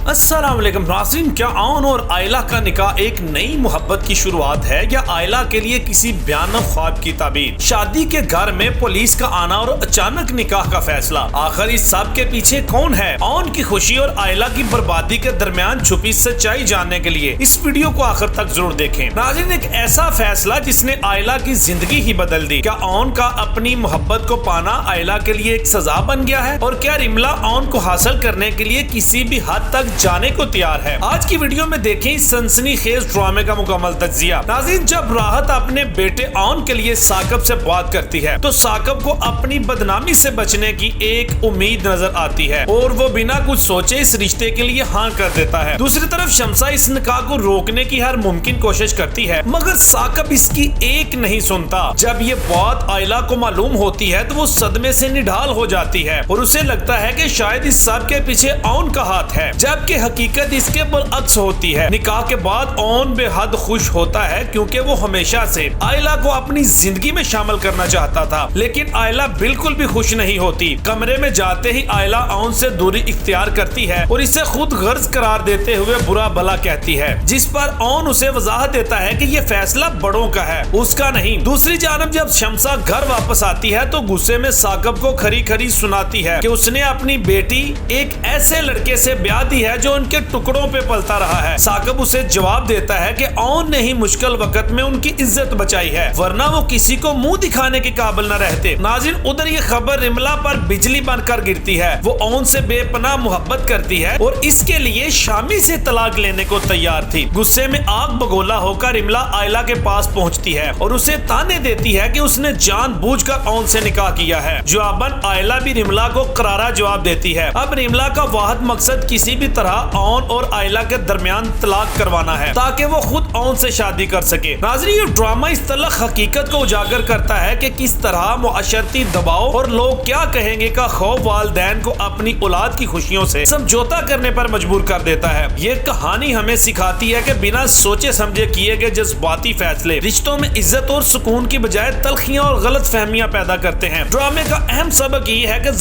अस्सलाम वालेकुम नाज़रीन, क्या आन और आयला का निकाह एक नई मोहब्बत की शुरुआत है या आयला के लिए किसी भयानक ख्वाब की ताबीर? शादी के घर में पुलिस का आना और अचानक निकाह का फैसला, आखिर इस सब के पीछे कौन है? आन की खुशी और आयला की बर्बादी के दरमियान छुपी सच्चाई जानने के लिए इस वीडियो को आखिर तक जरूर देखें। नाज़रीन, एक ऐसा फैसला जिसने आयला की जिंदगी ही बदल दी। क्या आन का अपनी मोहब्बत को पाना आयला के लिए एक सजा बन गया है और क्या रिमला आन को हासिल करने के लिए किसी भी हद तक जाने को तैयार है? आज की वीडियो में देखें इस सनसनीखेज ड्रामे का मुकम्मल तज्जिया। नाज़रीन, जब राहत अपने बेटे आन के लिए साकिब से बात करती है तो साकिब को अपनी बदनामी से बचने की एक उम्मीद नजर आती है और वो बिना कुछ सोचे इस रिश्ते के लिए हाँ कर देता है। दूसरी तरफ शमसा इस निकाह को रोकने की हर मुमकिन कोशिश करती है मगर साकिब इसकी एक नहीं सुनता। जब ये बात आयला को मालूम होती है तो वो सदमे से निढाल हो जाती है और उसे लगता है कि शायद इस सब के पीछे आन का हाथ है, जबकि हकीकत इसके बरअक्स होती है। निकाह के बाद आन बेहद खुश होता है क्योंकि वो हमेशा से आयला को अपनी जिंदगी में शामिल करना चाहता था, लेकिन आयला बिल्कुल भी खुश नहीं होती। कमरे में जाते ही आयला आन से दूरी इख्तियार करती है और इसे खुद गर्ज करार देते हुए बुरा भला कहती है, जिस पर आन उसे वजाहत देता है कि ये फैसला बड़ों का है, उसका नहीं। दूसरी जानब जब शमसा घर वापस आती है तो गुस्से में साकिब को खरी खरी सुनाती है कि उसने अपनी बेटी एक ऐसे लड़के से ब्याह दी है जो उनके टुकड़ों पे पलता रहा है। साकिब उसे जवाब देता है कि आन ने ही मुश्किल वक्त में उनकी इज्जत बचाई है, वरना वो किसी को मुंह दिखाने के काबिल न रहते। नाज़रीन, उधर ये खबर रिमला पर बिजली बनकर गिरती है। वो आन से बेपनाह मोहब्बत करती है और इसके लिए शामी से तलाक लेने को तैयार थी। गुस्से में आग बगोला होकर रिमला आयला के पास पहुंचती है और उसे ताने देती है कि उसने जानबूझकर आन से निकाह किया है। जवाबन आयला भी रिमला को करारा जवाब देती है। अब रिमला का वाहिद मकसद किसी भी तरह आन और आयला के दरमियान तलाक करवाना है ताकि वो खुद आन से शादी कर सके। नाज़रीन, ये ड्रामा इस तलख हकीकत को उजागर करता है कि किस तरह मुआशरती दबाव और लोग क्या कहेंगे का खौफ वालिदैन को अपनी औलाद की खुशियों से समझौता करने पर मजबूर कर देता है। ये कहानी हमें सिखाती है कि बिना सोचे समझे किए गए जज्बाती फैसले रिश्तों में इज्जत और सुकून की बजाय तलखियां और गलत फहमियां पैदा करते हैं। ड्रामे का अहम सबक ये है कि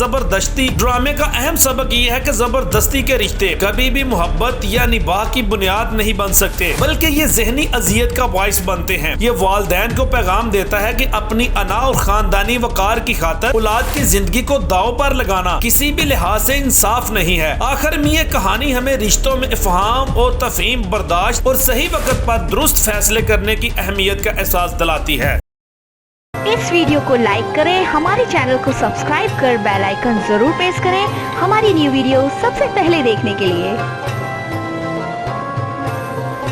जबरदस्ती के रिश्ते कभी भी मोहब्बत या निबाह की बुनियाद नहीं बन सकते, बल्कि ये ज़हनी अजियत का बाइस बनते हैं। ये वालिदैन को पैगाम देता है कि अपनी अना और खानदानी वकार की खातिर औलाद की जिंदगी को दाव पर लगाना किसी भी लिहाज से इंसाफ नहीं है। आखिर में ये कहानी हमें रिश्तों में इफ़हाम और तफहीम, बर्दाश्त और सही वक्त पर दुरुस्त फैसले करने की अहमियत का एहसास दिलाती है। इस वीडियो को लाइक करें, हमारे चैनल को सब्सक्राइब कर बेल आइकन जरूर प्रेस करें हमारी न्यू वीडियो सबसे पहले देखने के लिए।